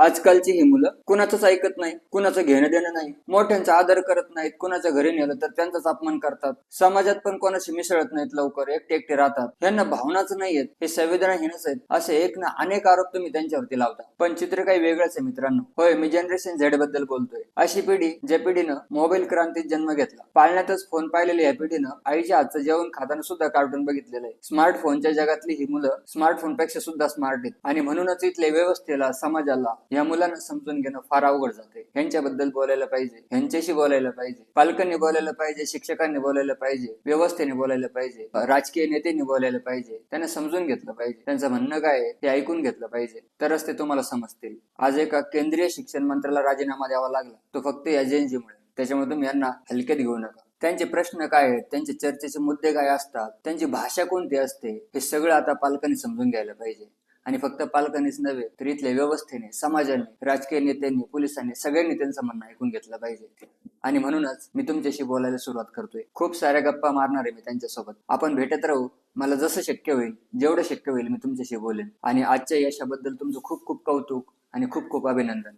आजकालची ही मुलं कुणाचंच ऐकत नाही, कुणाचं घेणं देणं नाही, मोठ्यांचा आदर करत नाहीत, कुणाच्या घरी नेलं तर त्यांचाच अपमान करतात, समाजात पण कोणाशी मिसळत नाहीत, लवकर एकटे एकटे राहतात, यांना भावनाच नाहीयेत, हे संवेदनाहीनच आहेत, असे एक ना अनेक आरोप तुम्ही त्यांच्यावरती लावता. पण चित्र काही वेगळंच आहे मित्रांनो. होय, मी जनरेशन झेड बद्दल बोलतोय. अशी पिढी ज्या पिढीनं मोबाईल क्रांतीत जन्म घेतला, पाळण्यातच फोन पाहिलेली या पिढीनं आईच्या हातचं जेवण खाताना सुद्धा कार्टून बघितलेलं आहे. स्मार्टफोनच्या जगातली ही मुलं स्मार्टफोन पेक्षा सुद्धा स्मार्ट आहेत आणि म्हणूनच इथल्या व्यवस्थेला, समाजाला या मुलांना समजून घेणं फार अवघड जाते. यांच्याबद्दल बोलायला पाहिजे, यांच्याशी बोलायला पाहिजे, पालकांनी बोलायला पाहिजे, शिक्षकांनी बोलायला पाहिजे, व्यवस्थेने बोलायला पाहिजे, राजकीय नेत्यांनी बोलायला पाहिजे, त्यांना समजून घेतलं पाहिजे, त्यांचं म्हणणं काय आहे ते ऐकून घेतलं पाहिजे, तरच ते तुम्हाला समजतील. आज एका केंद्रीय शिक्षण मंत्र्याला राजीनामा द्यावा लागला, तो फक्त एजन्सीमुळे. त्याच्यामुळे तुम्ही यांना हलक्यात घेऊ नका. त्यांचे प्रश्न काय आहेत, त्यांचे चर्चेचे मुद्दे काय असतात, त्यांची भाषा कोणती असते, हे सगळं आता पालकांनी समजून घ्यायला पाहिजे. आणि फक्त पालकांनीच नव्हे तर इथल्या व्यवस्थेने, समाजाने, राजकीय नेत्यांनी, पोलिसांनी, सगळ्यांनी त्यांचं म्हणणं ऐकून घेतलं पाहिजे. आणि म्हणूनच मी तुमच्याशी बोलायला सुरुवात करतोय. खूप साऱ्या गप्पा मारणार आहे मी त्यांच्यासोबत. आपण भेटत राहू. मला जसं शक्य होईल, जेवढं शक्य होईल मी तुमच्याशी बोलेन. आणि आजच्या यशाबद्दल तुमचं खूप खूप कौतुक आणि खूप खूप अभिनंदन.